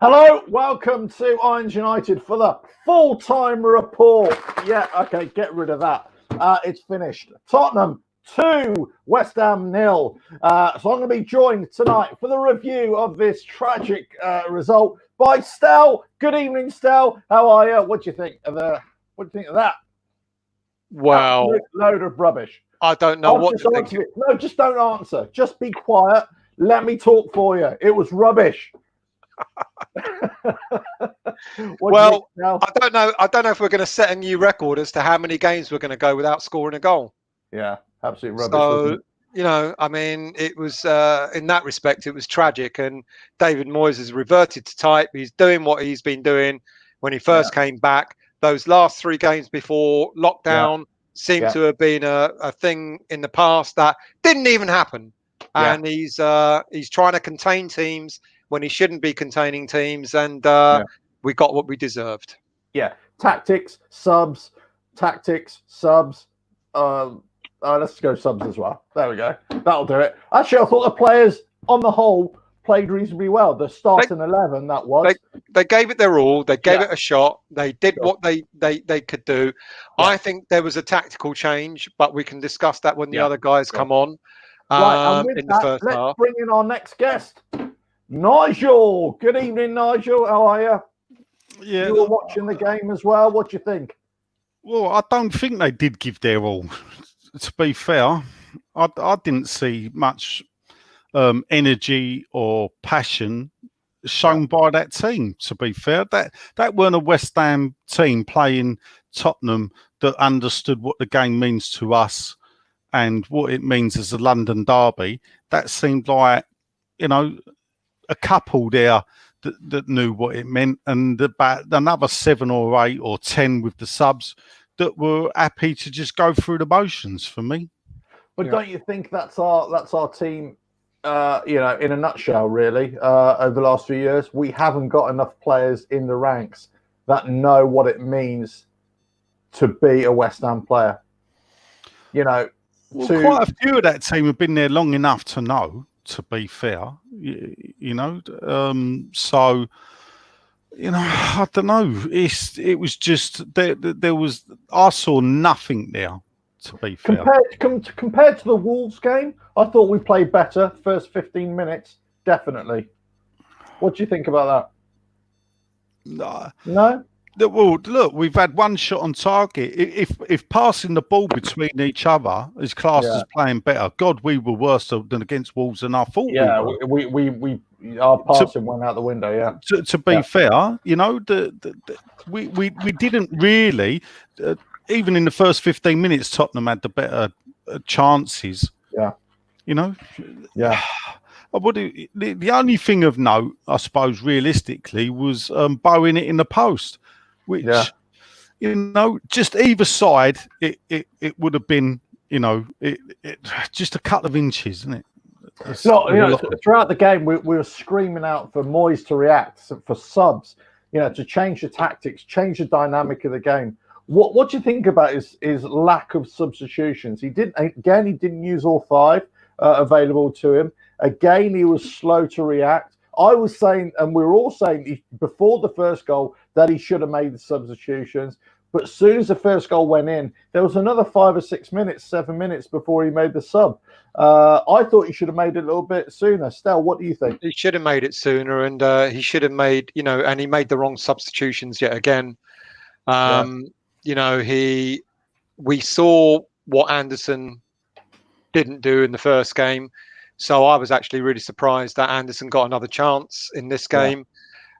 Hello, welcome to Irons United for the full-time report. Yeah, okay, get rid of that. It's finished. Tottenham 2, West Ham 0. So I'm going to be joined tonight for the review of this tragic result by Stel. Good evening, Stel. How are you? What do you think of that? Well, absolute load of rubbish. I don't know what to think. No, just don't answer. Just be quiet. Let me talk for you. It was rubbish. Well, I don't know. I don't know if we're going to set a new record as to how many games we're going to go without scoring a goal. Yeah, absolutely rubbish. So, I mean, it was in that respect, it was tragic. And David Moyes has reverted to type. He's doing what he's been doing when he first came back. Those last 3 games before lockdown seemed to have been a thing in the past that didn't even happen. And he's trying to contain teams when he shouldn't be containing teams, and we got what we deserved. Yeah, tactics, subs. Let's go subs as well. There we go. That'll do it. Actually, I thought the players on the whole played reasonably well. The starting 11, that was. They gave it their all. They gave it a shot. They did what they could do. Yeah. I think there was a tactical change, but we can discuss that when the other guys come on. Right, and with the first half. Let's bring in our next guest. Nigel, good evening, Nigel. How are you? Yeah, you were watching the game as well. What do you think? Well, I don't think they did give their all. To be fair, I didn't see much energy or passion shown by that team. To be fair, that weren't a West Ham team playing Tottenham that understood what the game means to us and what it means as a London derby. That seemed like, a couple there that knew what it meant, and about another 7 or 8 or 10 with the subs that were happy to just go through the motions for me. But don't you think that's our team, in a nutshell, really, over the last few years? We haven't got enough players in the ranks that know what it means to be a West Ham player. Quite a few of that team have been there long enough to know, to be fair, so I don't know. It was just I saw nothing there, to be fair. Compared to the Wolves game, I thought we played better first 15 minutes, definitely. What do you think about that? No. Well, look, we've had one shot on target. If passing the ball between each other is classed as playing better, God, we were worse than against Wolves than I thought. Yeah, we our passing went out the window. Yeah. To be fair, we didn't really, even in the first 15 minutes, Tottenham had the better chances. Yeah. Yeah. The only thing of note, I suppose, realistically, was bowing it in the post. Which, just either side, it would have been, just a couple of inches, isn't it? Throughout the game, we were screaming out for Moyes to react, for subs, to change the tactics, change the dynamic of the game. What do you think about his lack of substitutions? He didn't use all 5 available to him. Again, he was slow to react. I was saying, and we were all saying before the first goal that he should have made the substitutions. But as soon as the first goal went in, there was another 5 or 6 minutes, 7 minutes before he made the sub. I thought he should have made it a little bit sooner. Stel, what do you think? He should have made it sooner, and he should have made, and he made the wrong substitutions yet again. We saw what Anderson didn't do in the first game. So I was actually really surprised that Anderson got another chance in this game.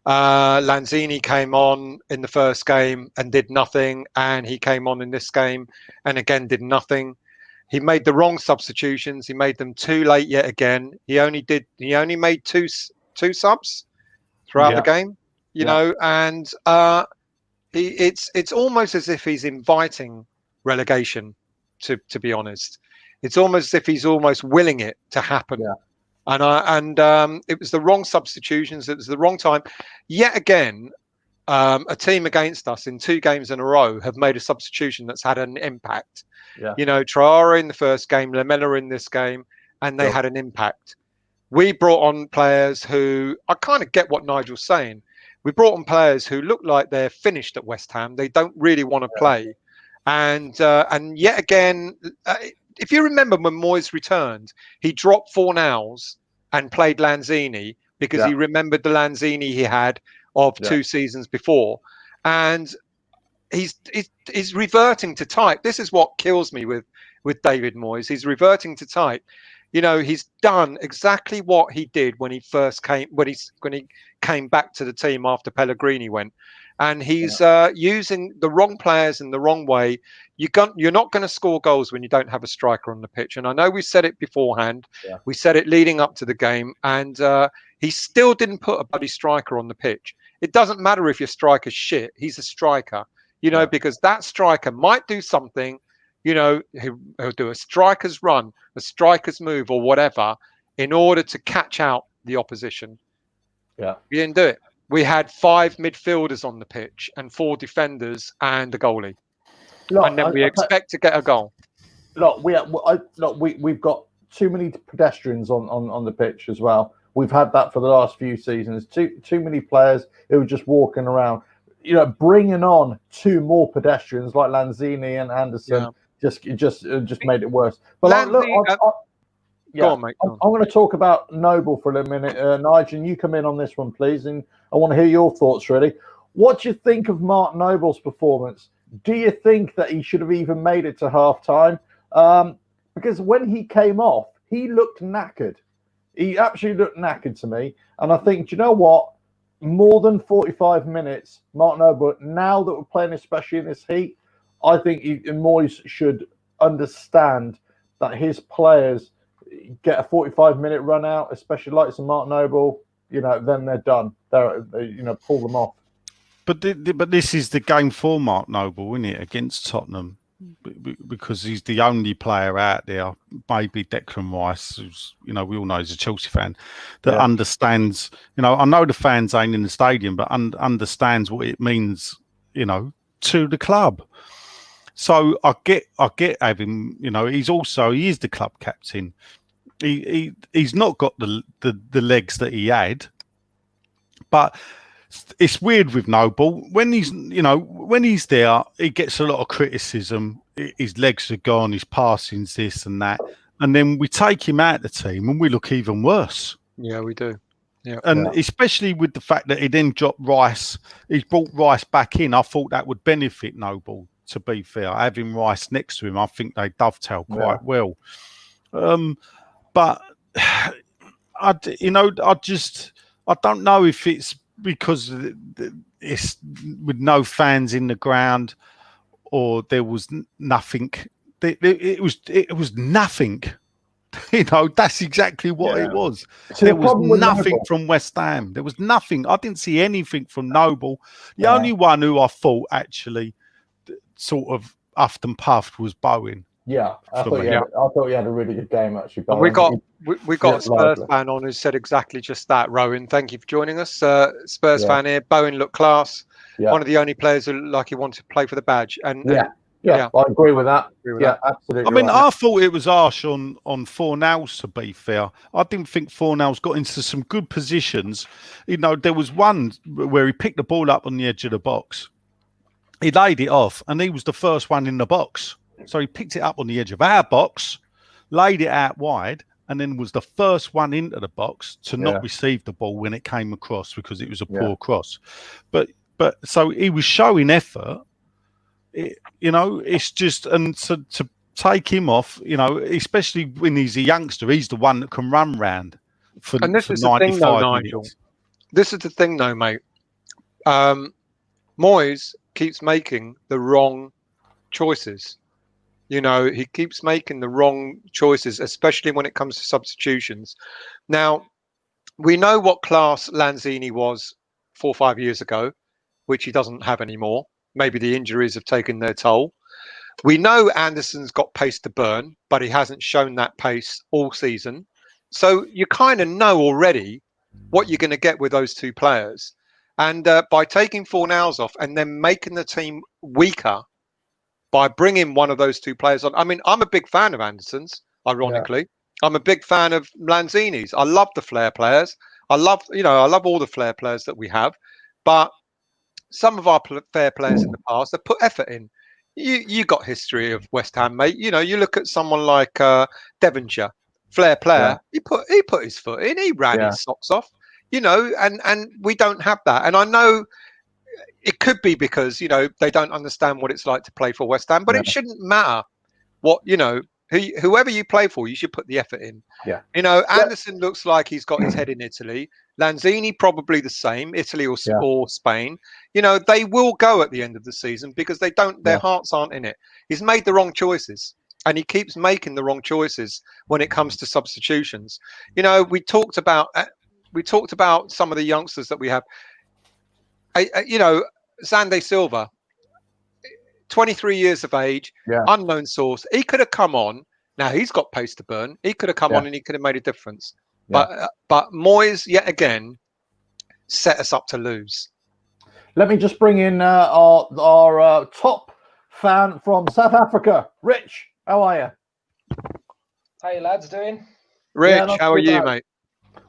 Lanzini came on in the first game and did nothing, and he came on in this game and again did nothing. He made the wrong substitutions. He made them too late yet again. He only made two subs throughout the game. And it's almost as if he's inviting relegation. To be honest. It's almost as if he's almost willing it to happen. Yeah. And it was the wrong substitutions. It was the wrong time. Yet again, a team against us in 2 games in a row have made a substitution that's had an impact. Yeah. Traore in the first game, Lamela in this game, and they had an impact. We brought on players who, I kind of get what Nigel's saying. We brought on players who look like they're finished at West Ham. They don't really want to play, and yet again, if you remember when Moyes returned, he dropped Fornals and played Lanzini because he remembered the Lanzini he had of 2 seasons before, and he's reverting to type. This is what kills me with David Moyes. He's reverting to type. You know, he's done exactly what he did when he first came, when he came back to the team after Pellegrini went, and he's using the wrong players in the wrong way. You're not going to score goals when you don't have a striker on the pitch. And I know we said it beforehand. Yeah. We said it leading up to the game, and he still didn't put a bloody striker on the pitch. It doesn't matter if your striker's shit. He's a striker, you know, because that striker might do something. You know, he'll do a striker's run, a striker's move, or whatever, in order to catch out the opposition. Yeah, we didn't do it. We had 5 midfielders on the pitch and 4 defenders and a goalie, and then we expect to get a goal. Look, we've got too many pedestrians on the pitch as well. We've had that for the last few seasons. Too many players who are just walking around. You know, bringing on 2 more pedestrians like Lanzini and Anderson. Just made it worse. But I'm going to talk about Noble for a minute. Nigel, you come in on this one, please, and I want to hear your thoughts. Really, what do you think of Mark Noble's performance? Do you think that he should have even made it to half time? Because when he came off, he looked knackered. He actually looked knackered to me, and I think, do you know what? More than 45 minutes, Mark Noble. Now that we're playing, especially in this heat, I think Moyes should understand that his players get a 45-minute run out, especially like some Mark Noble. You know, then they're done. They pull them off. But this is the game for Mark Noble, isn't it, against Tottenham? Because he's the only player out there, maybe Declan Rice, who's, you know, we all know he's a Chelsea fan, that understands. You know, I know the fans ain't in the stadium, but understands what it means, you know, to the club. So I get having, you know, he is the club captain. He's not got the legs that he had, but it's weird with Noble when he's there, he gets a lot of criticism. His legs are gone, his passing's this and that, and then we take him out of the team and we look even worse. Yeah, we do. Yeah, and especially with the fact that he then dropped Rice, he's brought Rice back in. I thought that would benefit Noble. To be fair, having Rice next to him, I think they dovetail quite well. But I don't know if it's because it's with no fans in the ground, or there was nothing. It was nothing. You know, that's exactly what it was. So there was nothing from West Ham. There was nothing. I didn't see anything from Noble. The only one who I thought actually sort of huffed and puffed was Bowen. Yeah, I thought he had a really good game actually. We got a Spurs fan on who said exactly just that. Rowan, thank you for joining us. Spurs fan here. Bowen looked class. Yeah. One of the only players who looked like he wanted to play for the badge. And I agree with that. Absolutely. I mean, I thought it was harsh on Fornals, to be fair. I didn't think Fornals got into some good positions. You know, there was one where he picked the ball up on the edge of the box. He laid it off, and he was the first one in the box. So he picked it up on the edge of our box, laid it out wide, and then was the first one into the box to not receive the ball when it came across because it was a poor cross. But so he was showing effort. It's just, and so to take him off, you know, especially when he's a youngster, he's the one that can run round for 95 minutes. This is the thing, though, mate. Moyes keeps making the wrong choices. You know, he keeps making the wrong choices, especially when it comes to substitutions. Now, we know what class Lanzini was 4 or 5 years ago, which he doesn't have anymore. Maybe the injuries have taken their toll. We know Anderson's got pace to burn, but he hasn't shown that pace all season. So you kind of know already what you're going to get with those 2 players. And by taking Fornals off and then making the team weaker by bringing one of those 2 players on. I mean, I'm a big fan of Anderson's, ironically. I'm a big fan of Lanzini's. I love the flair players. I love all the flair players that we have. But some of our fair players in the past have put effort in. You got history of West Ham, mate. You know, you look at someone like Devonshire, flair player. He put his foot in. He ran his socks off. You know, and we don't have that. And I know it could be because, you know, they don't understand what it's like to play for West Ham, but it shouldn't matter what, you know, whoever you play for, you should put the effort in. Yeah. You know, Anderson looks like he's got his head in Italy. Lanzini probably the same, Italy or Spain. You know, they will go at the end of the season because they don't, their hearts aren't in it. He's made the wrong choices. And he keeps making the wrong choices when it comes to substitutions. You know, we talked about some of the youngsters that we have. You know, Xande Silva, 23 years of age, unknown source. He could have come on. Now he's got pace to burn. He could have come on and he could have made a difference. But Moyes, yet again, set us up to lose. Let me just bring in our top fan from South Africa, Rich. How are you? How you lads doing? Rich, how are you, mate?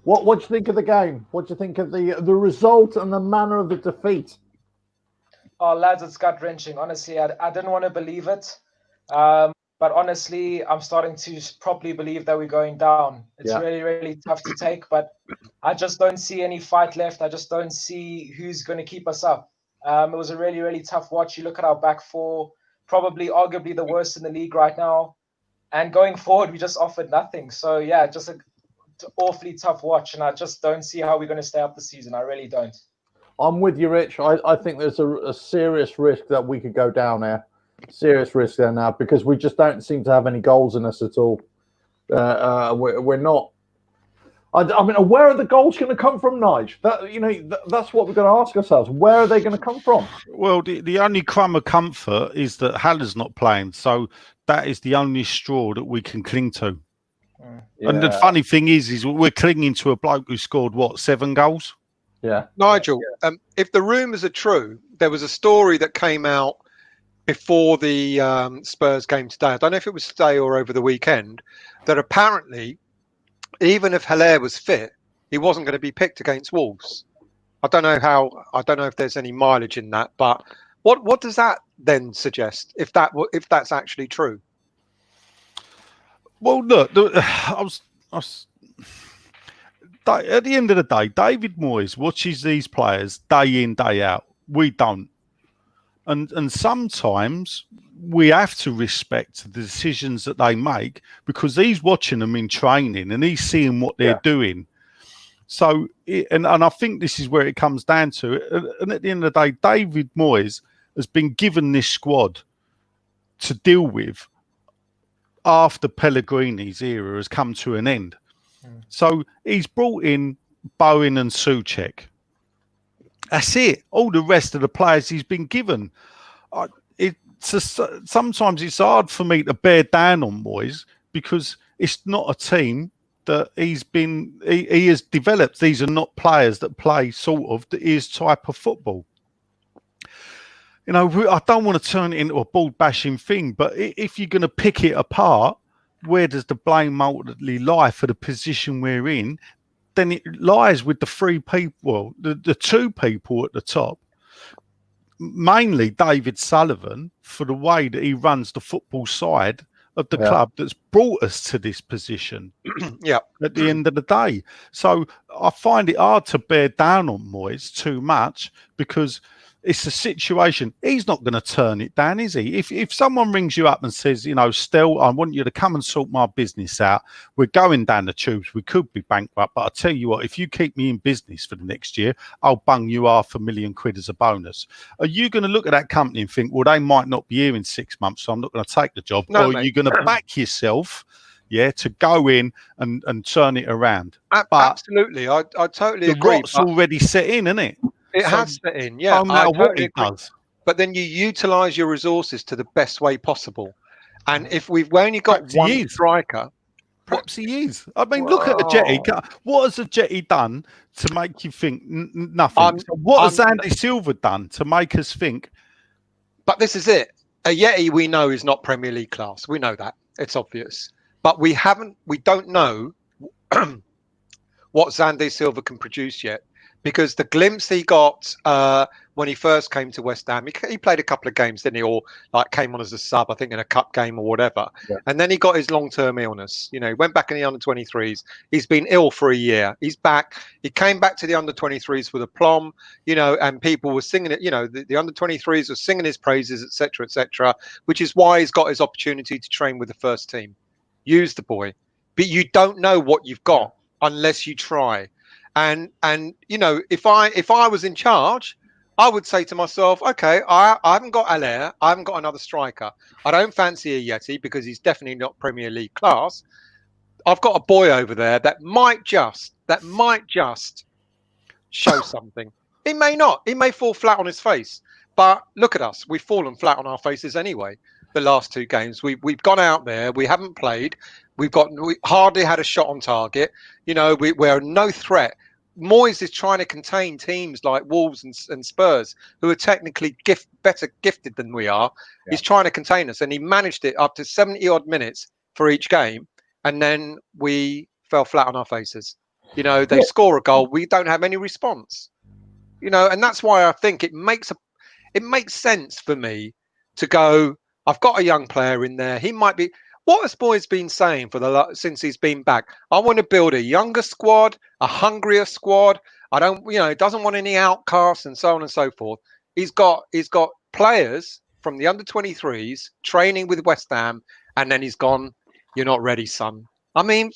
What do you think of the game? What do you think of the result and the manner of the defeat? Oh, lads, it's gut-wrenching. Honestly, I didn't want to believe it. But honestly, I'm starting to properly believe that we're going down. It's really, really tough to take, but I just don't see any fight left. I just don't see who's going to keep us up. It was a really, really tough watch. You look at our back four, probably arguably the worst in the league right now. And going forward, we just offered nothing. So, yeah, just an awfully tough watch. And I just don't see how we're going to stay up the season. I really don't. I'm with you, Rich. I think there's a serious risk that we could go down there. Serious risk there now because we just don't seem to have any goals in us at all. We're not. I mean, where are the goals going to come from, Nige? That's what we're going to ask ourselves. Where are they going to come from? Well, the only crumb of comfort is that Haller's not playing, so that is the only straw that we can cling to. Yeah. And the funny thing is we're clinging to a bloke who scored 7 goals. Yeah, Nigel. If the rumours are true, there was a story that came out before the Spurs game today. I don't know if it was today or over the weekend. That apparently, even if Haller was fit, he wasn't going to be picked against Wolves. I don't know if there's any mileage in that. But what does that then suggest? If that's actually true? Well, look, at the end of the day, David Moyes watches these players day in, day out. We don't. And sometimes we have to respect the decisions that they make because he's watching them in training and he's seeing what they're doing. So, and I think this is where it comes down to. And at the end of the day, David Moyes has been given this squad to deal with after Pellegrini's era has come to an end. So he's brought in Bowen and Souček. That's it. All the rest of the players he's been given. Sometimes it's hard for me to bear down on Moyes because it's not a team that he has developed. These are not players that play sort of his type of football. You know, I don't want to turn it into a ball bashing thing, but if you're going to pick it apart, where does the blame ultimately lie for the position we're in? Then it lies with the 3 people, the 2 people at the top, mainly David Sullivan, for the way that he runs the football side of the club that's brought us to this position. At the end of the day. So I find it hard to bear down on Moyes too much because it's a situation. He's not going to turn it down, is he? If someone rings you up and says, you know, Stel, I want you to come and sort my business out. We're going down the tubes. We could be bankrupt. But I tell you what, if you keep me in business for the next year, I'll bung you £500,000 as a bonus. Are you going to look at that company and think, well, they might not be here in 6 months, so I'm not going to take the job? No, or mate. are you going to back yourself, to go in and turn it around? But absolutely. I totally agree. The rot's already set in, isn't it? It has set in, yeah. No matter what he does. But then you utilise your resources to the best way possible. And if we've only got one striker... Perhaps he is. I mean, look at the Jetty. What has the Jetty done to make you think nothing? What has Andy Silva done to make us think? But this is it. A Yeti we know is not Premier League class. We know that. It's obvious. But we don't know what Xande Silva can produce yet. because the glimpse he got when he first came to West Ham, he played a couple of games, didn't he? Or like came on as a sub, I think, in a cup game or whatever. Yeah. And then he got his long-term illness. You know, he went back in the under-23s. He's been ill for a year. He's back. He came back to the under-23s with aplomb, you know, and people were singing it. You know, the under-23s were singing his praises, etc., which is why he's got his opportunity to train with the first team. Use the boy. But you don't know what you've got unless you try. And you know, if I was in charge, I would say to myself, okay, I haven't got Allaire, I haven't got another striker. I don't fancy a Yeti because he's definitely not Premier League class. I've got a boy over there that might just show something. He may not. He may fall flat on his face. But look at us. We've fallen flat on our faces anyway. The last two games, we've gone out there. We haven't played. We hardly had a shot on target. You know, we're no threat. Moyes is trying to contain teams like Wolves and Spurs, who are technically better gifted than we are. Yeah. He's trying to contain us, and he managed it up to 70 odd minutes for each game, and then we fell flat on our faces. You know, they score a goal, we don't have any response. You know, and that's why I think it makes sense for me to go. I've got a young player in there. He might be. What has Moyes been saying since he's been back? I want to build a younger squad, a hungrier squad. I don't, you know, he doesn't want any outcasts and so on and so forth. He's got players from the under-23s training with West Ham, and then he's gone. You're not ready, son. I mean,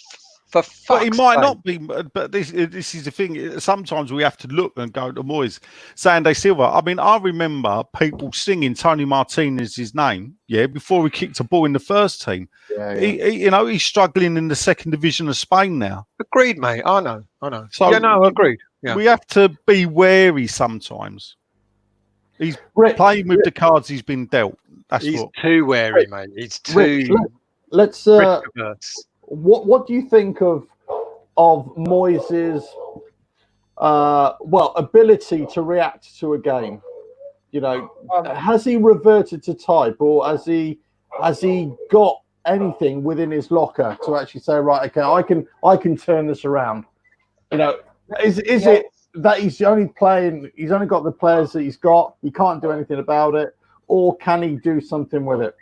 for fuck's sake. But he might not be. But this is the thing. Sometimes we have to look and go to Moyes. Sandy Silva. I mean, I remember people singing Tony Martinez's name, before he kicked a ball in the first team. Yeah. He, you know, he's struggling in the second division of Spain now. Agreed, mate. I know. So agreed. Yeah. We have to be wary sometimes. He's playing with the cards he's been dealt. He's too wary, mate. He's too. Let's. What do you think of Moyes' ability to react to a game? You know, has he reverted to type, or has he got anything within his locker to actually say, right, okay, I can turn this around? You know, is it that he's only got the players that he's got, he can't do anything about it, or can he do something with it?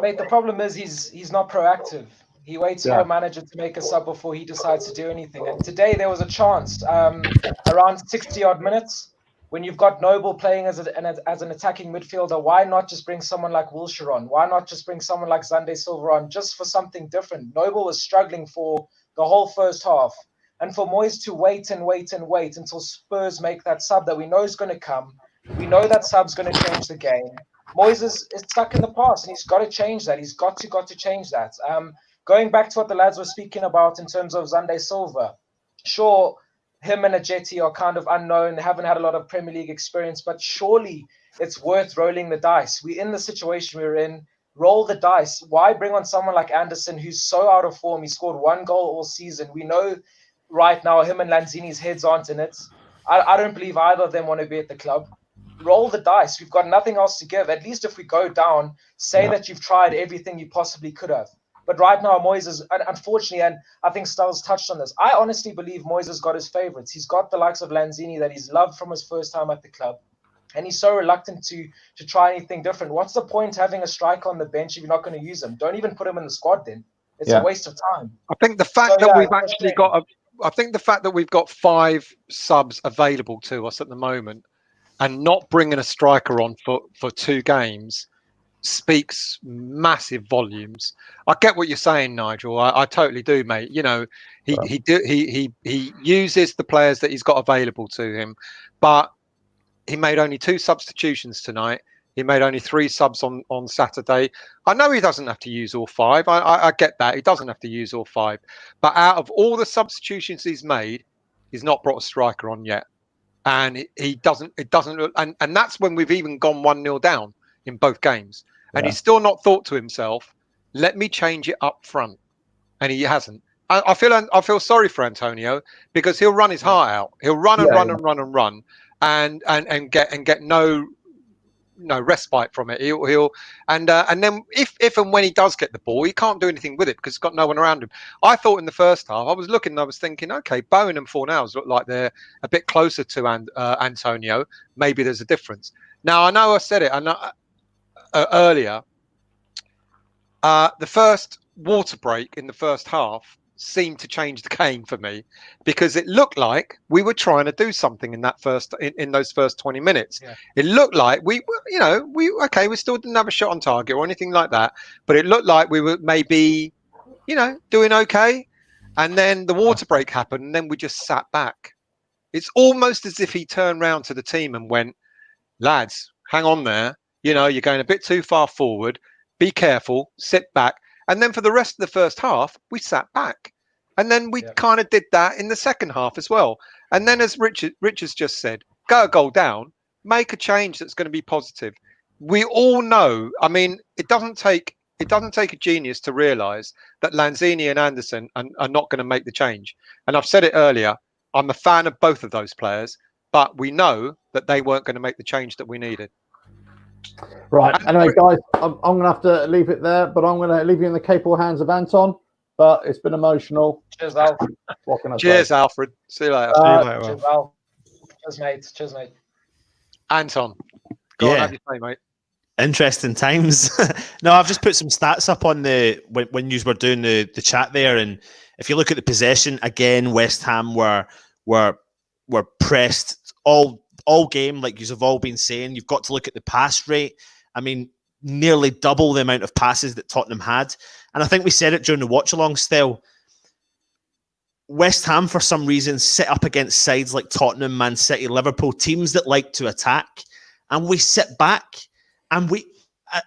Mate, the problem is he's not proactive. He waits for a manager to make a sub before he decides to do anything. And today there was a chance around 60 odd minutes when you've got Noble playing as an attacking midfielder. Why not just bring someone like Wilshere on? Why not just bring someone like Sunday Silva on just for something different? Noble was struggling for the whole first half. And for Moyes to wait until Spurs make that sub that we know is going to come. We know that sub's going to change the game. Moyes is stuck in the past, and he's got to change that. He's got to change that. Going back to what the lads were speaking about in terms of Sunday Silva, sure, him and Ajeti are kind of unknown. They haven't had a lot of Premier League experience, but surely it's worth rolling the dice. We're in the situation we're in. Roll the dice. Why bring on someone like Anderson, who's so out of form? He scored 1 goal all season. We know right now him and Lanzini's heads aren't in it. I don't believe either of them want to be at the club. Roll the dice. We've got nothing else to give. At least if we go down, say that you've tried everything you possibly could have. But right now, Moyes is, unfortunately, and I think Styles touched on this, I honestly believe Moyes has got his favourites. He's got the likes of Lanzini that he's loved from his first time at the club. And he's so reluctant to try anything different. What's the point having a striker on the bench if you're not going to use him? Don't even put him in the squad then. It's a waste of time. I think the fact that we've actually got 5 subs available to us at the moment and not bringing a striker on for 2 games speaks massive volumes. I get what you're saying, Nigel. I totally do, mate. You know, he uses the players that he's got available to him, but he made only 2 substitutions tonight. He made only 3 subs on Saturday. I know he doesn't have to use all 5. I get that. He doesn't have to use all 5. But out of all the substitutions he's made, he's not brought a striker on yet. And it doesn't look, and that's when we've even gone 1-0 down in both games. And he's still not thought to himself, let me change it up front. And he hasn't. I feel sorry for Antonio, because he'll run his heart out. He'll run and run and get no respite from it. He'll and then if and when he does get the ball, he can't do anything with it because he's got no one around him. I thought in the first half, I was looking and I was thinking, okay, Bowen and Fornals look like they're a bit closer to Antonio. Maybe there's a difference. Now I know I said it earlier. The first water break in the first half seemed to change the game for me because it looked like we were trying to do something in that in those first 20 minutes. Yeah. It looked like we still didn't have a shot on target or anything like that, but it looked like we were maybe, doing okay. And then the water break happened and then we just sat back. It's almost as if he turned round to the team and went, lads, hang on there. You're going a bit too far forward. Be careful, sit back. And then for the rest of the first half, we sat back. And then we kind of did that in the second half as well. And then as Richard's just said, go a goal down, make a change that's going to be positive. We all know, I mean, it doesn't take a genius to realise that Lanzini and Anderson are not going to make the change. And I've said it earlier, I'm a fan of both of those players, but we know that they weren't going to make the change that we needed. Right. Anyway, guys, I'm going to have to leave it there, but I'm going to leave you in the capable hands of Anton. But it's been emotional. Cheers, Alfred. What can I say? Cheers, Alfred. See you later. Cheers, Al. Cheers, mate. Anton, go on, have your say, mate. Interesting times. No, I've just put some stats up on when you were doing the chat there, and if you look at the possession again, West Ham were pressed all game, like you've all been saying. You've got to look at the pass rate. I mean, nearly double the amount of passes that Tottenham had. And I think we said it during the watch-along still. West Ham, for some reason, sit up against sides like Tottenham, Man City, Liverpool, teams that like to attack. And we sit back and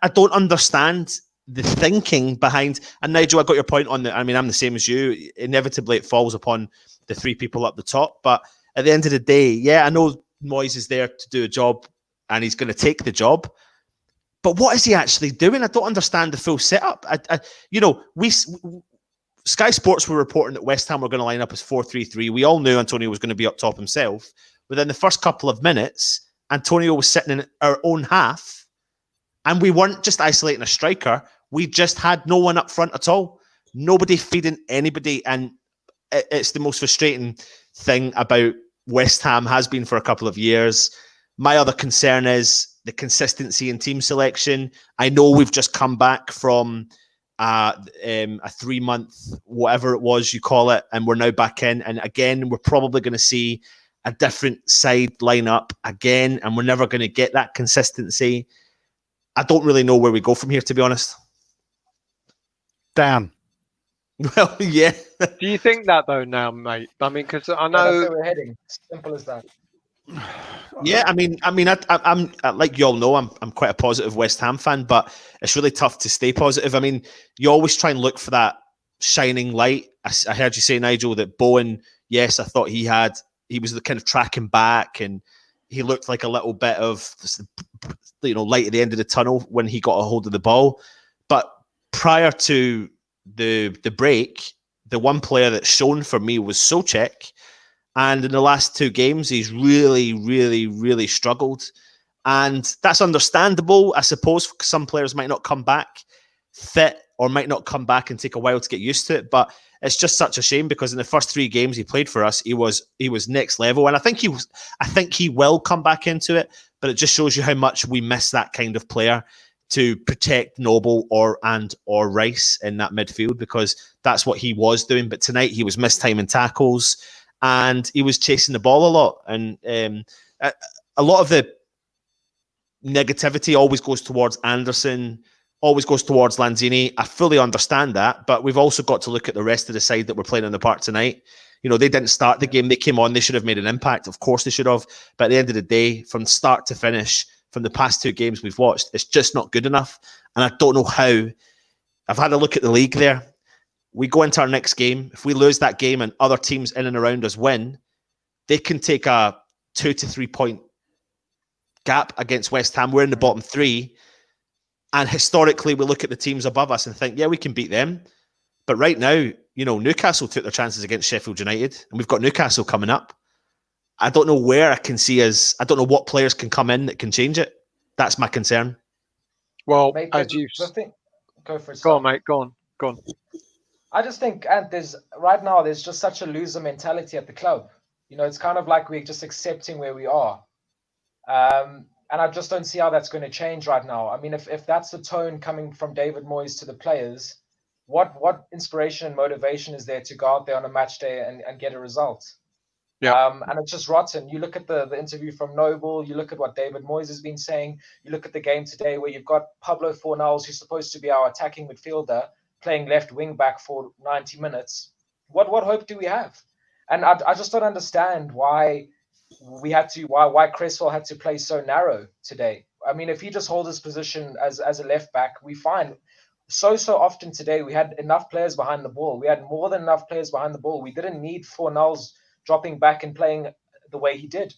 I don't understand the thinking behind. And Nigel, I got your point on that. I mean, I'm the same as you. Inevitably, it falls upon the three people up the top. But at the end of the day, yeah, I know Moyes is there to do a job and he's going to take the job. But what is he actually doing? I don't understand the full setup. Sky Sports were reporting that West Ham were going to line up as 4-3-3. We all knew Antonio was going to be up top himself. Within the first couple of minutes, Antonio was sitting in our own half and we weren't just isolating a striker. We just had no one up front at all. Nobody feeding anybody. And it's the most frustrating thing about West Ham, has been for a couple of years. My other concern is the consistency in team selection. I know we've just come back from a 3-month, whatever it was you call it, and we're now back in. And again, we're probably going to see a different side line up again, and we're never going to get that consistency. I don't really know where we go from here, to be honest. Down. Well, yeah. Do you think that though now, mate? I mean, because I know that's where we're heading. Simple as that. Yeah, I mean, I'm like you all know, I'm quite a positive West Ham fan, but it's really tough to stay positive. I mean, you always try and look for that shining light. I heard you say, Nigel, that Bowen. Yes, I thought he was the kind of tracking back, and he looked like a little bit of light at the end of the tunnel when he got a hold of the ball. But prior to the break, the one player that's shown for me was Souček, and in the last 2 games he's really, really, really struggled, and that's understandable, I suppose. Some players might not come back fit or might not come back and take a while to get used to it, but it's just such a shame because in the first 3 games he played for us, he was next level, and I think he will come back into it, but it just shows you how much we miss that kind of player to protect Noble or Rice in that midfield, because that's what he was doing. But tonight he was mistiming tackles and he was chasing the ball a lot. And a lot of the negativity always goes towards Anderson, always goes towards Lanzini. I fully understand that, but we've also got to look at the rest of the side that we're playing on the park tonight. They didn't start the game. They came on. They should have made an impact. Of course they should have. But at the end of the day, from start to finish, from the past 2 games we've watched, it's just not good enough. And I don't know how. I've had a look at the league there. We go into our next game. If we lose that game and other teams in and around us win, they can take a 2 to 3 point gap against West Ham. We're in the bottom 3. And historically, we look at the teams above us and think, yeah, we can beat them. But right now, Newcastle took their chances against Sheffield United, and we've got Newcastle coming up. I don't know where I can see us. I don't know what players can come in that can change it. That's my concern. Well, Mate, as you go for it. go on, mate. Go on. I just think, and there's just such a loser mentality at the club. You know, it's kind of like we're just accepting where we are. And I just don't see how that's going to change right now. I mean, if that's the tone coming from David Moyes to the players, what inspiration and motivation is there to go out there on a match day and get a result? Yeah. And it's just rotten. You look at the interview from Noble, you look at what David Moyes has been saying, you look at the game today where you've got Pablo Fornals, who's supposed to be our attacking midfielder, playing left wing back for 90 minutes. What hope do we have? And I just don't understand why Cresswell had to play so narrow today. I mean, if he just holds his position as a left back, we find so often today we had enough players behind the ball. We had more than enough players behind the ball. We didn't need Fornals dropping back and playing the way he did.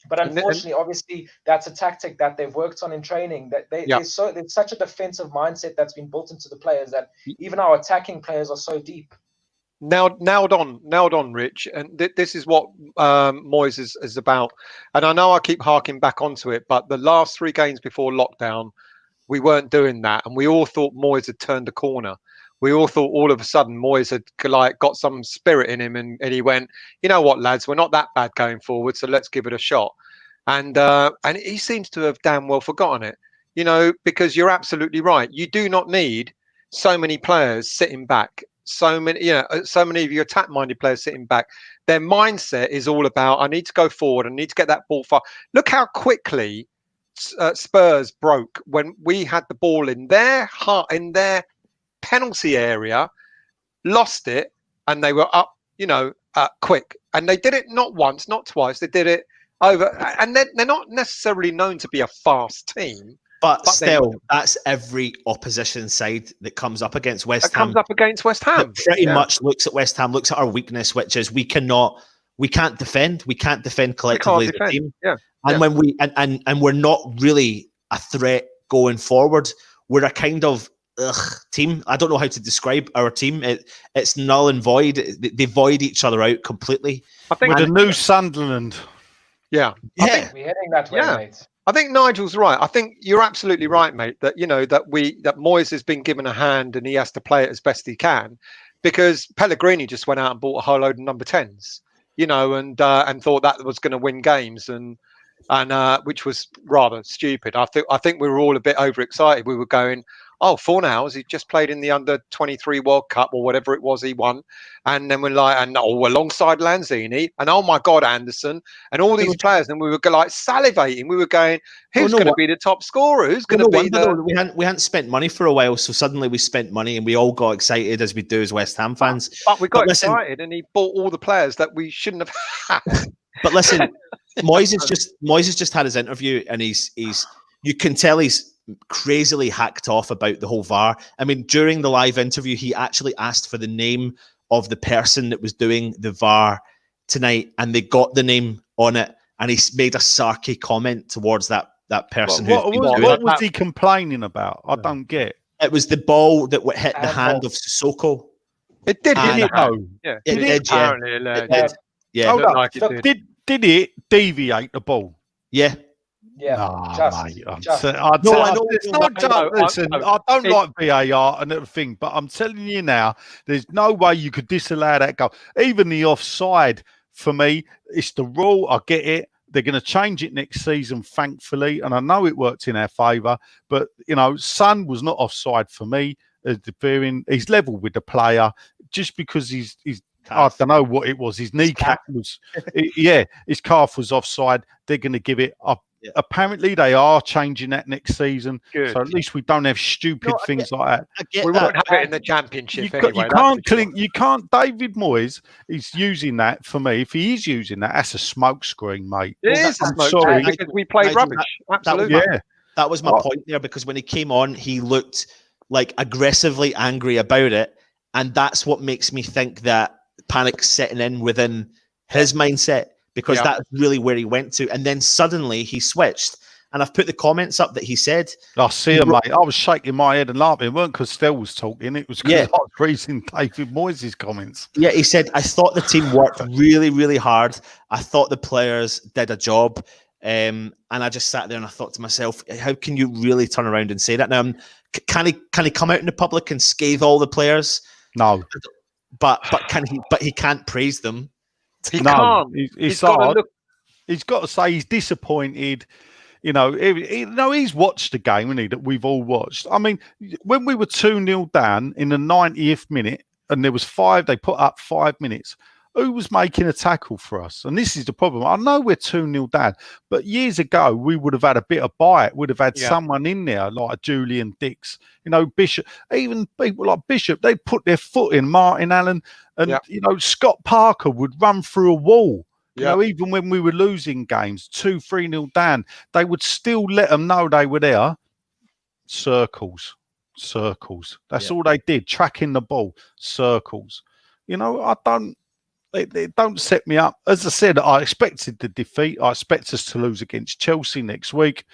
But unfortunately, obviously, that's a tactic that they've worked on in training. That there's such a defensive mindset that's been built into the players that even our attacking players are so deep. Nailed on, Rich. And this is what Moyes is about. And I know I keep harking back onto it, but the last 3 games before lockdown, we weren't doing that, and we all thought Moyes had turned the corner. We all thought all of a sudden Moyes had got some spirit in him, and he went, you know what, lads, we're not that bad going forward, so let's give it a shot. And he seems to have damn well forgotten it, you know, because you're absolutely right. You do not need so many players sitting back. So many of your attack-minded players sitting back. Their mindset is all about, I need to go forward. I need to get that ball far. Look how quickly Spurs broke when we had the ball in their penalty area, lost it, and they were up, quick. And they did it not once, not twice. They did it over. And they're not necessarily known to be a fast team. But still, that's every opposition side that comes up against West Ham. Comes up against West Ham. Pretty much looks at West Ham, looks at our weakness, which is we can't defend. We can't defend collectively as a team. Yeah. And when we're not really a threat going forward, we're a kind of team. I don't know how to describe our team. It's null and void. They void each other out completely. I think the new Sunderland. Yeah. I think we're heading that way, mate. I think Nigel's right. I think you're absolutely right, mate, that that Moyes has been given a hand and he has to play it as best he can, because Pellegrini just went out and bought a whole load of number 10s, and thought that was going to win games, and which was rather stupid. I think we were all a bit overexcited. We were going, oh, Fornals, he just played in the under-23 World Cup or whatever it was he won. And then we're like, alongside Lanzini, and oh my God, Anderson, and all these players. And we were like salivating. We were going, who's going to be the top scorer? Who's going to be We hadn't spent money for a while, so suddenly we spent money and we all got excited, as we do as West Ham fans. But we got excited, and he bought all the players that we shouldn't have had. But listen, Moyes has just had his interview, and he's you can tell he's crazily hacked off about the whole VAR. I mean, during the live interview, he actually asked for the name of the person that was doing the VAR tonight, and they got the name on it, and he made a sarky comment towards that person. What was he complaining about? I don't get it. It was the ball that hit the hand of Sissoko. It did, didn't it? Yeah, it did. Apparently, yeah. Hold up. Did it deviate the ball? Yeah. Yeah, mate, I don't like VAR and everything, but I'm telling you now, there's no way you could disallow that goal. Even the offside, for me, it's the rule. I get it. They're going to change it next season, thankfully, and I know it worked in our favour. But Son was not offside for me. He's level with the player just because he's I don't know what it was. His kneecap was, his calf was offside. They're going to give it up. Yeah. Apparently, they are changing that next season. Good. So at least we don't have stupid things like that. We won't have it in the Championship anyway. You can't. David Moyes is using that for me. If he is using that, that's a smokescreen, mate. It is a smokescreen because we played rubbish. Absolutely. That was my point there, because when he came on, he looked like aggressively angry about it, and that's what makes me think that panic's setting in within his mindset. Because that's really where he went to. And then suddenly he switched. And I've put the comments up that he said. I see him, mate. I was shaking my head and laughing. It weren't because Stell was talking. It was because I was reading David Moyes' comments. Yeah, he said, I thought the team worked really, really hard. I thought the players did a job. And I just sat there and I thought to myself, how can you really turn around and say that? Now, can he come out in the public and scathe all the players? No. But can he? But he can't praise them. He can't. He's got to look. He's got to say he's disappointed. You know, he's watched the game, hasn't he, that we've all watched. I mean, when we were 2-0 down in the 90th minute, and there was 5, they put up 5 minutes. Who was making a tackle for us? And this is the problem. I know we're 2-0 down, but years ago, we would have had a bit of bite. Would have had someone in there like Julian Dix, you know, Bishop, even people like Bishop, they'd put their foot in, Martin Allen, and, you know, Scott Parker would run through a wall. You know, even when we were losing games, 2-3-0 down, they would still let them know they were there. Circles. That's all they did, tracking the ball, circles. You know, they don't set me up. As I said, I expected the defeat. I expect us to lose against Chelsea next week.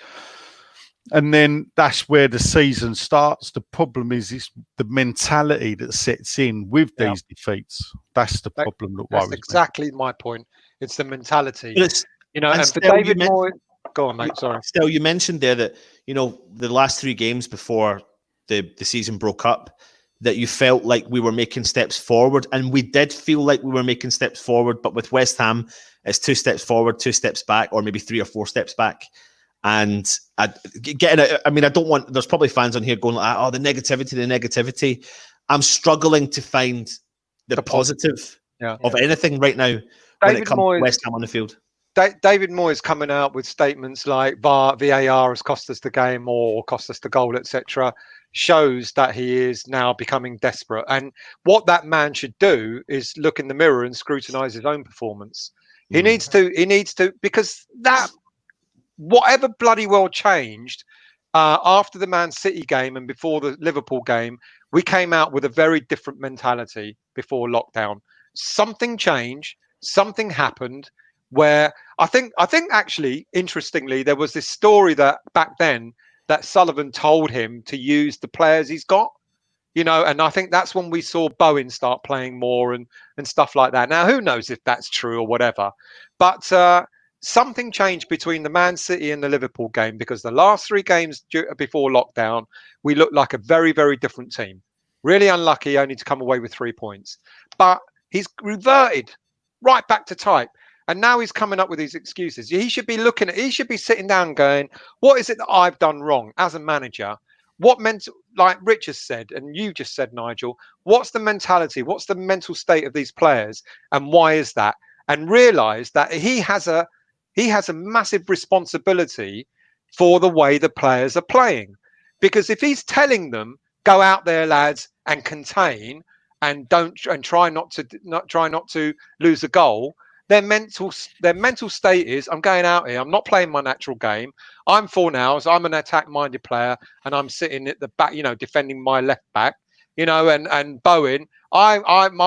And then that's where the season starts. The problem is the mentality that sets in with these defeats. That's the problem that worries me. That's exactly my point. It's the mentality. You know, and for David Moyes, go on, mate. Sorry. Still, you mentioned there that, you know, the last 3 games before the season broke up, that you felt like we were making steps forward, and we did feel like we were making steps forward. But with West Ham, it's 2 steps forward, 2 steps back, or maybe 3 or 4 steps back. And I don't want. There's probably fans on here going like, "Oh, the negativity." I'm struggling to find the positive of anything right now when it comes to West Ham on the field. David Moyes coming out with statements like VAR has cost us the game or cost us the goal, etc., shows that he is now becoming desperate. And what that man should do is look in the mirror and scrutinise his own performance. He needs to, because that whatever bloody well changed after the Man City game and before the Liverpool game, we came out with a very different mentality before lockdown. Something changed, something happened. Where I think actually, interestingly, there was this story that back then that Sullivan told him to use the players he's got, you know, and I think that's when we saw Bowen start playing more and stuff like that. Now, who knows if that's true or whatever, but something changed between the Man City and the Liverpool game, because the last 3 games before lockdown, we looked like a very, very different team. Really unlucky only to come away with 3 points, but he's reverted right back to type. And now he's coming up with these excuses. He should be sitting down going, what is it that I've done wrong as a manager? What like Rich has said, and you just said, Nigel, what's the mentality? What's the mental state of these players? And why is that? And realise that he has a massive responsibility for the way the players are playing. Because if he's telling them, go out there, lads, and contain, and try not to lose a goal, their mental state is, I'm going out here, I'm not playing my natural game. I'm 4 now, so I'm an attack-minded player, and I'm sitting at the back, you know, defending my left back, you know, and Bowen, I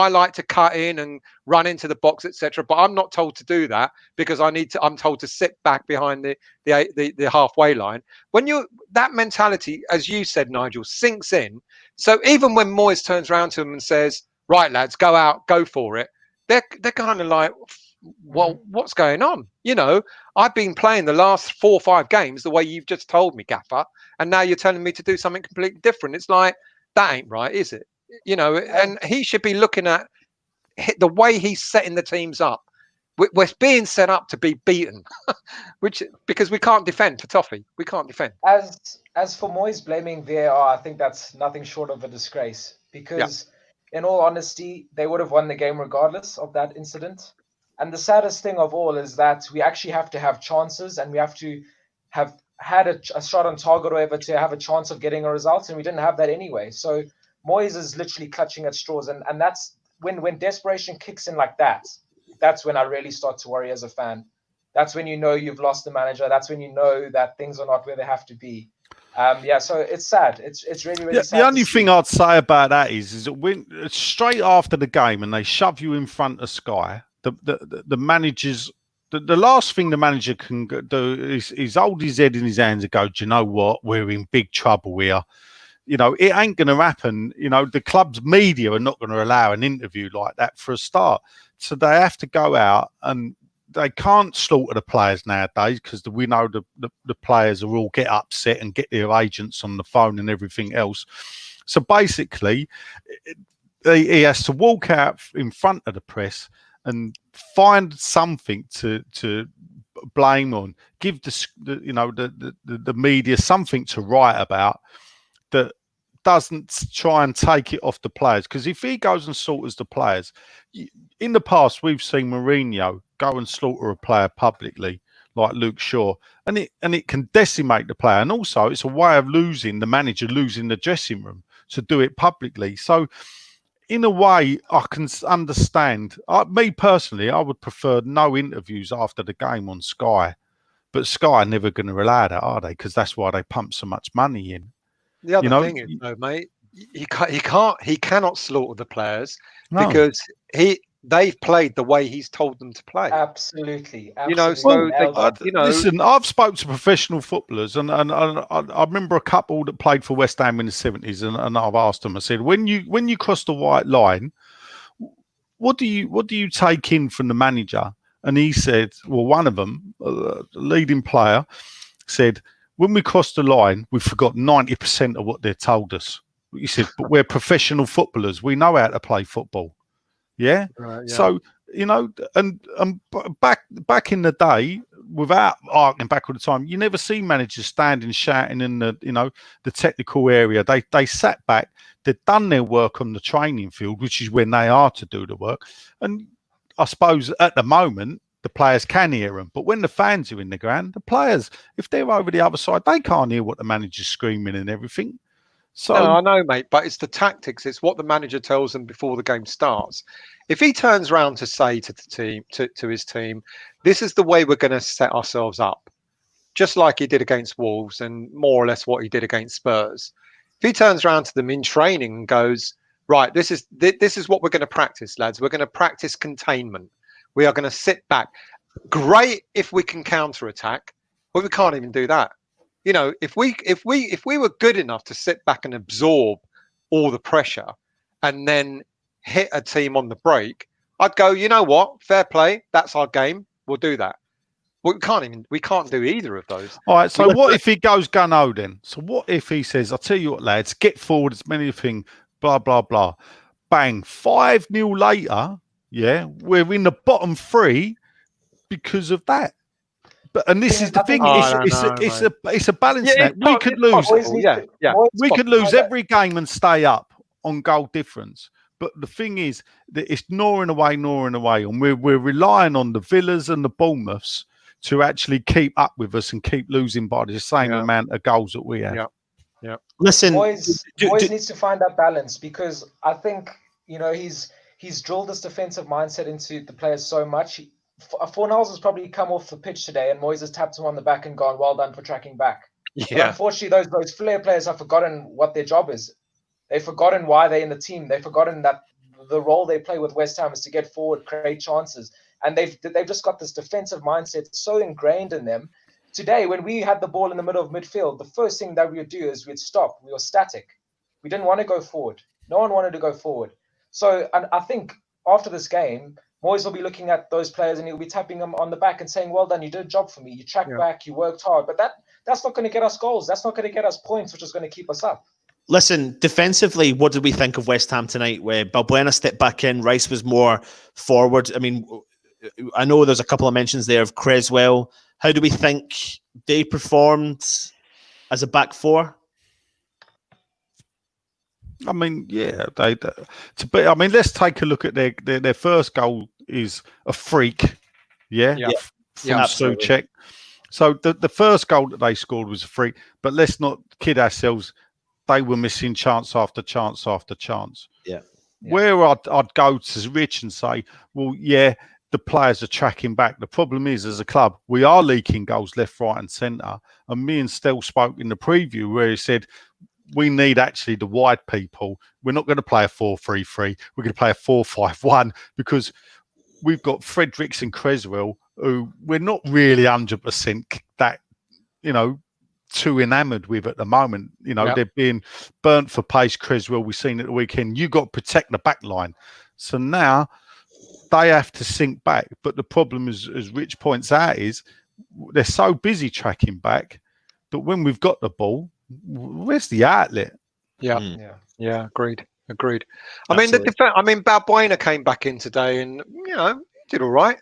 like to cut in and run into the box, etc. But I'm not told to do that because I'm told to sit back behind the halfway line. When that mentality, as you said, Nigel, sinks in. So even when Moyes turns around to them and says, right, lads, go out, go for it, they're kind of like, well, what's going on? You know, I've been playing the last 4 or 5 games the way you've just told me, Gaffer, and now you're telling me to do something completely different. It's like, that ain't right, is it? You know, and he should be looking at the way he's setting the teams up. We're being set up to be beaten, because we can't defend for Toffee. We can't defend. As for Moyes blaming VAR, I think that's nothing short of a disgrace, because in all honesty, they would have won the game regardless of that incident. And the saddest thing of all is that we actually have to have chances, and we have to have had a shot on target or whatever to have a chance of getting a result, and we didn't have that anyway. So Moyes is literally clutching at straws, and that's when desperation kicks in like that. That's when I really start to worry as a fan. That's when you know you've lost the manager. That's when you know that things are not where they have to be. So it's sad. It's really, really sad. The only thing I'd say about that is that when straight after the game and they shove you in front of Sky, the managers, the last thing the manager can do is hold his head in his hands and go, do you know what? We're in big trouble here. You know, it ain't going to happen. You know, the club's media are not going to allow an interview like that for a start. So they have to go out and they can't slaughter the players nowadays because we know the players are all get upset and get their agents on the phone and everything else. So basically, he has to walk out in front of the press and find something to blame on, give the media something to write about that doesn't try and take it off the players. Because if he goes and slaughters the players, in the past we've seen Mourinho go and slaughter a player publicly, like Luke Shaw, and it can decimate the player. And also it's a way of losing the manager, losing the dressing room, to do it publicly. So in a way, I can understand. Me personally, I would prefer no interviews after the game on Sky, but Sky are never going to allow that, are they? Because that's why they pump so much money in. The other thing is, though, mate, he cannot slaughter the players because they've played the way he's told them to play. Absolutely. Listen, I've spoke to professional footballers, and I remember a couple that played for West Ham in the 70s, and I've asked them. I said, when you cross the white line, what do you take in from the manager? And he said, well, one of them, a leading player, said, when we cross the line, we forgot 90% of what they told us. He said, but we're professional footballers. We know how to play football. Yeah. Right, yeah. So, and back in the day, without arguing back all the time, you never see managers standing shouting in the technical area. They sat back, they'd done their work on the training field, which is when they are to do the work. And I suppose at the moment, the players can hear them. But when the fans are in the ground, the players, if they're over the other side, they can't hear what the manager's screaming and everything. So no, I know, mate, but it's the tactics. It's what the manager tells them before the game starts. If he turns around to say to the team, to his team, this is the way we're going to set ourselves up, just like he did against Wolves and more or less what he did against Spurs. If he turns around to them in training and goes, right, this is what we're going to practice, lads. We're going to practice containment. We are going to sit back. Great if we can counter-attack, but we can't even do that. If we were good enough to sit back and absorb all the pressure and then hit a team on the break, I'd go, you know what? Fair play. That's our game. We'll do that. We can't do either of those. All right. So what if he goes gun-ho then? So what if he says, I'll tell you what, lads, get forward as many things, blah, blah, blah. Bang. 5-0 later, yeah, we're in the bottom three because of that. And this is the thing. It's a balance act. We could lose. We could lose every game and stay up on goal difference. But the thing is that it's gnawing away, and we're relying on the Villas and the Bournemouths to actually keep up with us and keep losing by the same amount of goals that we have. Yeah. Listen, Moyes needs to find that balance, because I think he's drilled this defensive mindset into the players so much. Fornals has probably come off the pitch today, and Moyes has tapped him on the back and gone, well done for tracking back. Yeah. But unfortunately, those flair players have forgotten what their job is. They've forgotten why they're in the team. They've forgotten that the role they play with West Ham is to get forward, create chances. And they've just got this defensive mindset so ingrained in them. Today, when we had the ball in the middle of midfield, the first thing that we would do is we'd stop. We were static. We didn't want to go forward. No one wanted to go forward. So and I think after this game, Moyes will be looking at those players and he'll be tapping them on the back and saying, well done, you did a job for me. You tracked back, you worked hard. But that's not going to get us goals. That's not going to get us points, which is going to keep us up. Listen, defensively, what did we think of West Ham tonight? Where Balbuena stepped back in, Rice was more forward. I mean, I know there's a couple of mentions there of Creswell. How do we think they performed as a back four? I mean, yeah, let's take a look at their first goal is a freak, from Souček. So the first goal that they scored was a freak, but let's not kid ourselves. They were missing chance after chance after chance. Yeah. Where I'd go to Rich and say, well, yeah, the players are tracking back. The problem is, as a club, we are leaking goals left, right, and centre. And me and Stell spoke in the preview where he said, we need actually the wide people. We're not going to play a 4-3-3. We're going to play a 4-5-1 because we've got Fredericks and Creswell, who we're not really 100% that, too enamoured with at the moment. They're being burnt for pace. Creswell, we've seen at the weekend. You got to protect the back line. So now they have to sink back. But the problem, as Rich points out, is they're so busy tracking back that when we've got the ball, where's the outlet? Yeah. Agreed. I Absolutely. mean, Balbuena came back in today, and he did all right.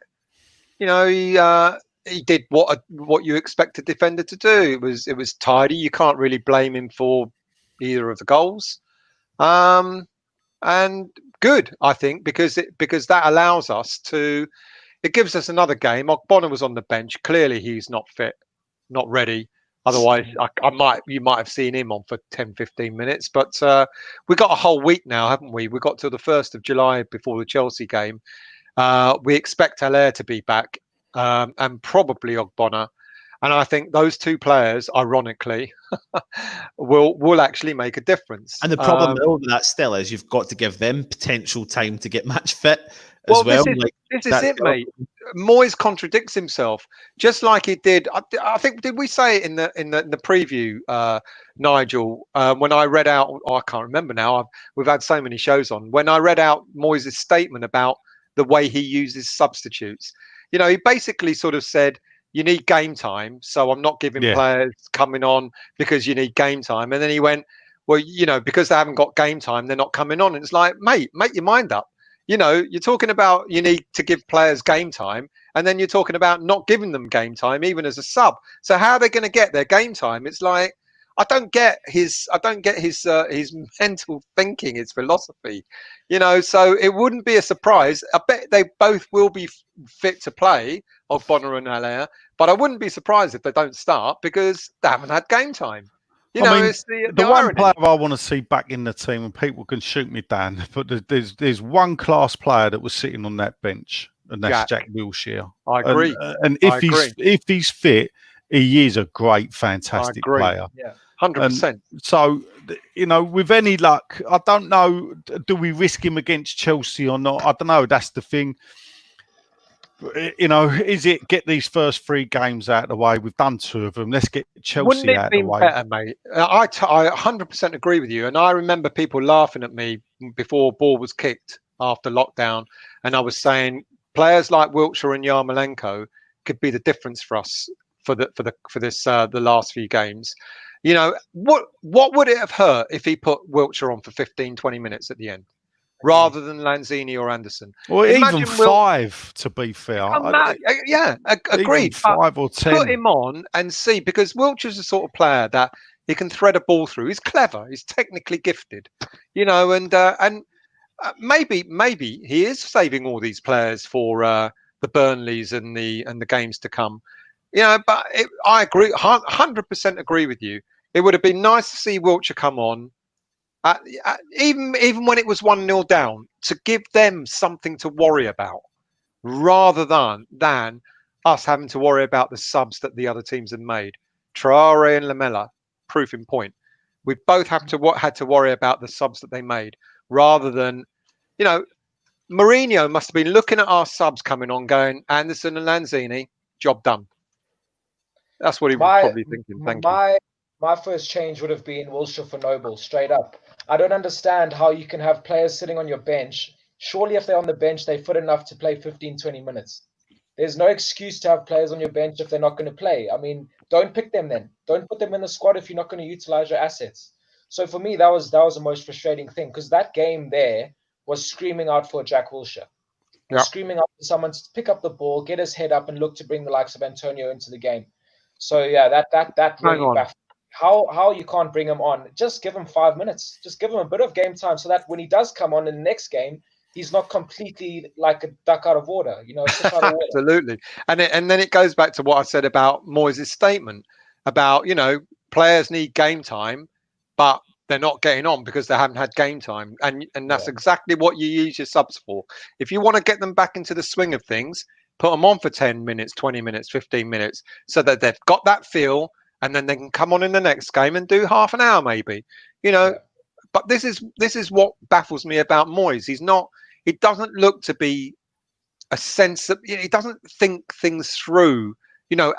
He did what you expect a defender to do. It was tidy. You can't really blame him for either of the goals. And good, I think, because that allows us to. It gives us another game. Ogbonna was on the bench. Clearly, he's not fit, not ready. Otherwise, you might have seen him on for 10, 15 minutes. But we got a whole week now, haven't we? We got till the 1st of July before the Chelsea game. We expect Haller to be back, and probably Ogbonna. And I think those two players, ironically, will actually make a difference. And the problem with that still is you've got to give them potential time to get match fit as well. This is it, mate. Moyes contradicts himself, just like he did. I think, did we say it in the preview, Nigel? When I read out, I can't remember now. We've had so many shows on. When I read out Moyes' statement about the way he uses substitutes, he basically sort of said, you need game time, so I'm not giving players coming on because you need game time. And then he went, well, because they haven't got game time, they're not coming on. And it's like, mate, make your mind up. You're talking about you need to give players game time, and then you're talking about not giving them game time, even as a sub. So how are they going to get their game time? It's like, I don't get his mental thinking, his philosophy, So it wouldn't be a surprise. I bet they both will be fit to play, Ogbonna and Haller, but I wouldn't be surprised if they don't start because they haven't had game time. It's the one irony. player I want to see back in the team, and people can shoot me down, but there's one class player that was sitting on that bench, and that's Jack Wilshere. I agree. And if he's fit, he is a great, fantastic player. Yeah. 100%. So, with any luck, I don't know, do we risk him against Chelsea or not? I don't know. That's the thing. Is it get these first 3 games out of the way? We've done 2 of them. Let's get Chelsea out of the way. Better, mate? I 100% agree with you. And I remember people laughing at me before ball was kicked after lockdown. And I was saying players like Wilshere and Yarmolenko could be the difference for us for the last few games. What would it have hurt if he put Wilshere on for 15, 20 minutes at the end, rather than Lanzini or Anderson? Or even 5, to be fair. Agreed. 5 or 10. Put him on and see, because Wilshere's the sort of player that he can thread a ball through. He's clever. He's technically gifted. And maybe he is saving all these players for the Burnleys and the games to come. But I agree, 100% agree with you. It would have been nice to see Wilshere come on, even when it was 1-0 down, to give them something to worry about, rather than us having to worry about the subs that the other teams have made. Traore and Lamela, proof in point. We both had to worry about the subs that they made, rather than, Mourinho must have been looking at our subs coming on, going, Anderson and Lanzini, job done. That's what he was probably thinking. Thank you. My first change would have been Wilshere for Noble, straight up. I don't understand how you can have players sitting on your bench. Surely if they're on the bench, they're fit enough to play 15, 20 minutes. There's no excuse to have players on your bench if they're not going to play. I mean, don't pick them then. Don't put them in the squad if you're not going to utilize your assets. So for me, that was the most frustrating thing, because that game there was screaming out for Jack Wilshere. Yeah. Screaming out for someone to pick up the ball, get his head up and look to bring the likes of Antonio into the game. So yeah, that really baffled. How you can't bring him on? Just give him 5 minutes. Just give him a bit of game time, so that when he does come on in the next game, he's not completely like a duck out of water. Fish out of water. Absolutely. And then it goes back to what I said about Moyes' statement about players need game time, but they're not getting on because they haven't had game time. And that's exactly what you use your subs for. If you want to get them back into the swing of things, put them on for 10 minutes, 20 minutes, 15 minutes, so that they've got that feel, and then they can come on in the next game and do half an hour maybe. But this is what baffles me about Moyes. He doesn't look to be a sense of, he doesn't think things through,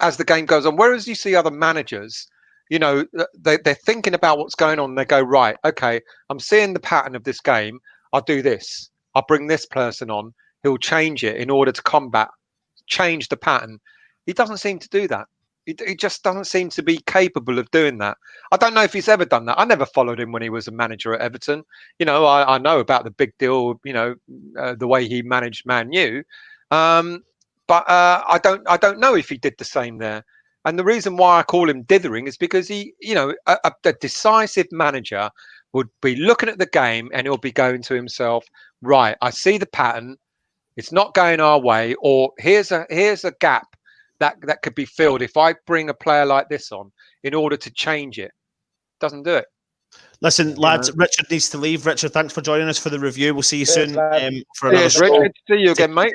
as the game goes on. Whereas you see other managers, they're thinking about what's going on. And they go, right, okay, I'm seeing the pattern of this game. I'll do this. I'll bring this person on. he'll change it in order to change the pattern. He doesn't seem to do that. He just doesn't seem to be capable of doing that. I don't know if he's ever done that. I never followed him when he was a manager at Everton. You know, I know about the big deal, you know, the way he managed Man U. But I don't know if he did the same there. And the reason why I call him dithering is because he, you know, a decisive manager would be looking at the game and he'll be going to himself, right, I see the pattern. It's not going our way, or here's a gap that could be filled if I bring a player like this on in order to change it. Doesn't do it. Listen, lads, Richard needs to leave. Richard, thanks for joining us for the review. We'll see you soon for another show. Richard, see you again, mate.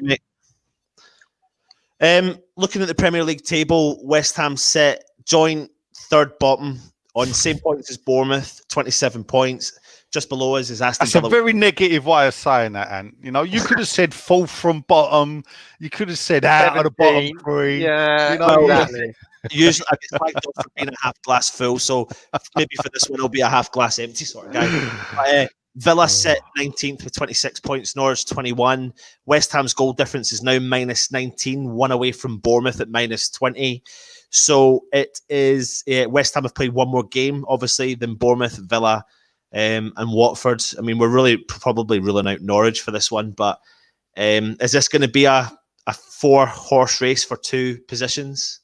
Looking at the Premier League table, West Ham set joint third bottom on same points as Bournemouth, 27 points. Just below us is Aston Villa. That's a very negative way of saying that, Ant. You know, you could have said fourth from bottom. You could have said out of the bottom three. Yeah, you know, exactly. Usually I get flagged off for being a half glass full, so maybe for this one it'll be a half glass empty sort of guy. Villa set 19th with 26 points, Norwich 21. West Ham's goal difference is now minus 19, one away from Bournemouth at minus 20. So it is West Ham have played one more game, obviously, than Bournemouth, Villa, and Watford. I mean, we're really probably ruling out Norwich for this one, but is this going to be a 4-horse race for 2 positions?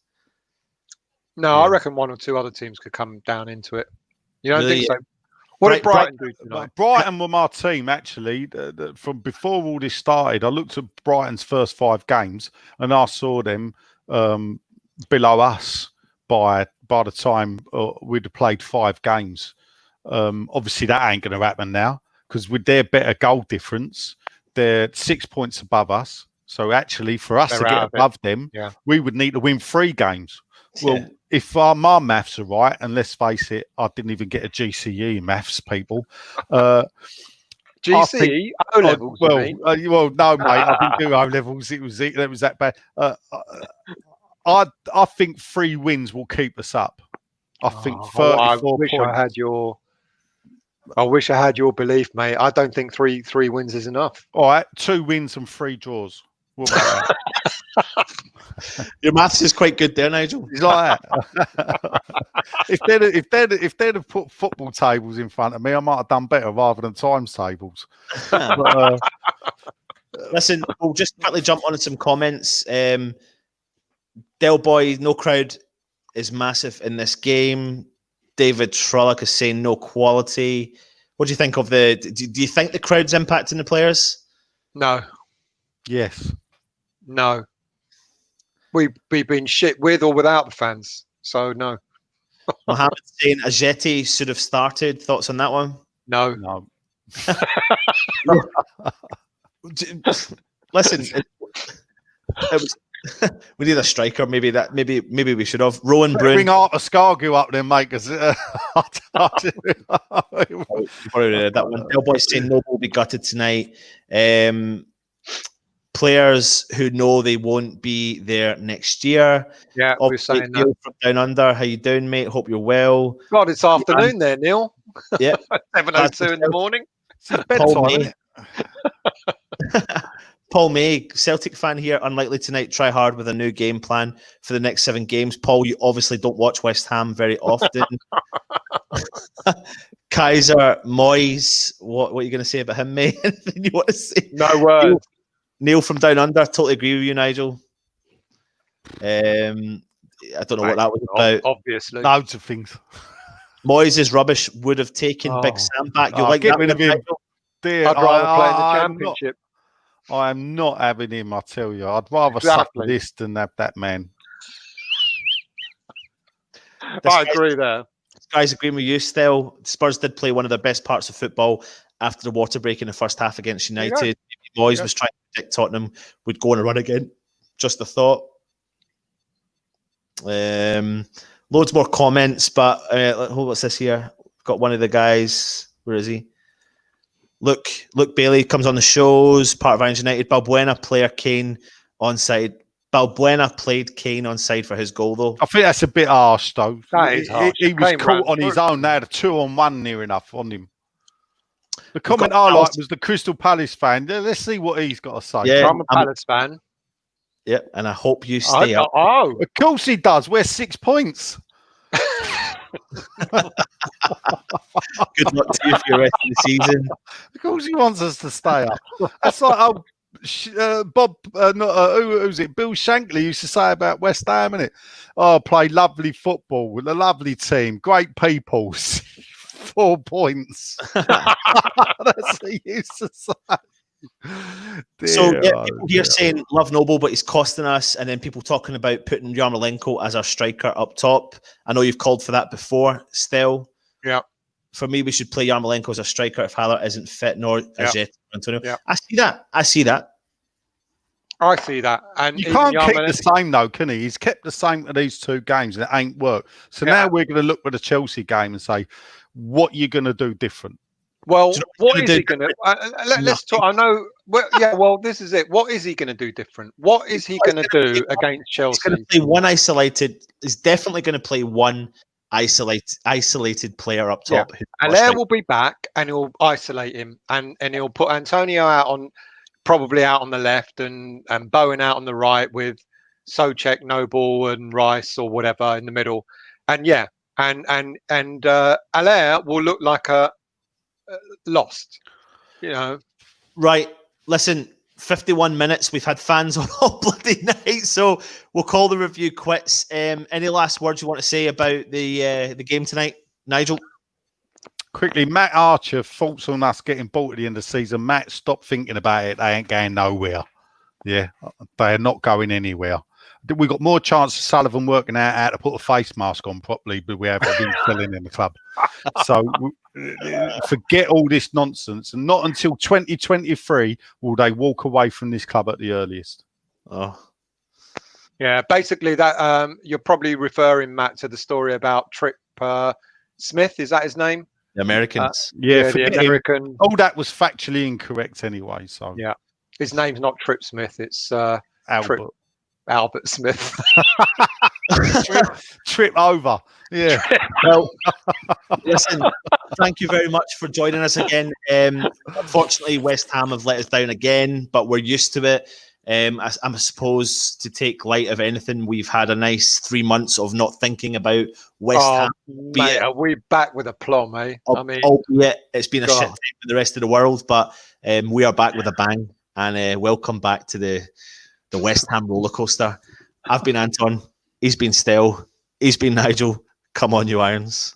No, I reckon one or two other teams could come down into it. You don't think so? What did Brighton do tonight? Brighton were my team, actually. From before all this started, I looked at Brighton's first 5 games and I saw them below us by the time we'd have played 5 games. Obviously, that ain't going to happen now because with their better goal difference, they're 6 points above us. So actually, for us to get above them, we would need to win 3 games. Well, if my maths are right, and let's face it, I didn't even get a GCE in maths, people. GCE? O-levels, well, no, mate, I didn't do O-levels. It was that bad. I think 3 wins will keep us up. I think 34 points. I wish I had your belief, mate. I don't think three wins is enough. All right, 2 wins and 3 draws. What about that? Your maths is quite good there, Nigel. He's like that. if they'd have put football tables in front of me, I might have done better rather than times tables. But, listen, we'll just quickly jump on some comments. Del Boy, no crowd is massive in this game. David Trollock is saying no quality. What do you think of do you think the crowd's impacting the players? No. Yes. No. We've been shit with or without the fans, so no. Mohammed saying Ajeti should have started. Thoughts on that one? No. Listen, it was. We need a striker. Maybe we should have. Rowan Bruin. Bring Arthur Scargill up there, mate. Because that one. Del Boy saying Noble will be gutted tonight. Players who know they won't be there next year. Yeah, we're saying that. Neil from Down Under, how you doing, mate? Hope you're well. God, it's afternoon there, Neil. Yeah, 7:02 in the morning. It's bedtime, isn't it? Paul May, Celtic fan here. Unlikely tonight. Try hard with a new game plan for the next 7 games. Paul, you obviously don't watch West Ham very often. Kaiser Moyes, what are you going to say about him, mate? Anything you want to say? No word. Neil from Down Under, totally agree with you, Nigel. I don't know what that was about. Obviously, loads of things. Moyes is rubbish. Would have taken Big Sam back. You like get that rid of him? I'd rather play in the Championship. I am not having him. I tell you, I'd rather suck this than have that man. I agree there. Guys, agreeing with you still. Spurs did play one of their best parts of football after the water break in the first half against United. Moyes was trying to predict Tottenham would go on a run again. Just a thought. Loads more comments, but what's this here? Got one of the guys. Where is he? Luke Bailey comes on the shows. Part of Irons United. Balbuena player Kane onside. Balbuena played Kane onside for his goal, though. I think that's a bit harsh, though. That is harsh. He was caught on his own. They had a 2-on-1 near enough on him. The comment I liked was the Crystal Palace fan. Let's see what he's got to say. Yeah, I'm a Palace fan. Yep, and I hope you stay up. Oh, Of course he does. We're 6 points. Good luck to you for the rest of the season. Of course he wants us to stay up. That's like Bob, who's it? Bill Shankly used to say about West Ham, innit? Oh, play lovely football with a lovely team, great people. 4 points. That's what he used to say. So people here saying love Noble, but he's costing us, and then people talking about putting Yarmolenko as our striker up top. I know you've called for that before, still. Yeah. For me, we should play Yarmolenko as a striker if Haller isn't fit, nor as yet Antonio. Yeah. I see that. I see that. And you can't keep the same though, can he? He's kept the same for these 2 games, and it ain't worked. So now we're going to look at the Chelsea game and say, what you're going to do different. Well, what is he going to? Let's talk. I know. Well, yeah. Well, this is it. What is he going to do different? What is he going to do against Chelsea? He's going to play one isolated. He's definitely going to play one isolated player up top. Yeah. Allaire will be back, and he'll isolate him, and he'll put Antonio probably out on the left, and Bowen out on the right with Souček, Noble, and Rice or whatever in the middle, and Allaire will look like a lost, Right. Listen, 51 minutes. We've had fans on all bloody night, so we'll call the review quits. Any last words you want to say about the game tonight, Nigel? Quickly, Matt Archer, thoughts on us getting bought at the end of the season. Matt, stop thinking about it. They ain't going nowhere. Yeah, they are not going anywhere. We got more chance of Sullivan working out how to put a face mask on properly, but we have been selling in the club. So forget all this nonsense, and not until 2023 will they walk away from this club at the earliest. Oh, yeah. Basically, that you're probably referring, Matt, to the story about Trip Smith. Is that his name? The Americans. Yeah, the American. All that was factually incorrect anyway. So yeah, his name's not Trip Smith. It's Albert Smith. trip over. Yeah. Well, listen, thank you very much for joining us again. Unfortunately, West Ham have let us down again, but we're used to it. I'm supposed to take light of anything. We've had a nice 3 months of not thinking about West Ham. Mate, are we back with aplomb, eh? Albeit it's been a shit time for the rest of the world, but we are back with a bang, and welcome back to the West Ham roller coaster. I've been Anton. He's been Stel. He's been Nigel. Come on, you Irons.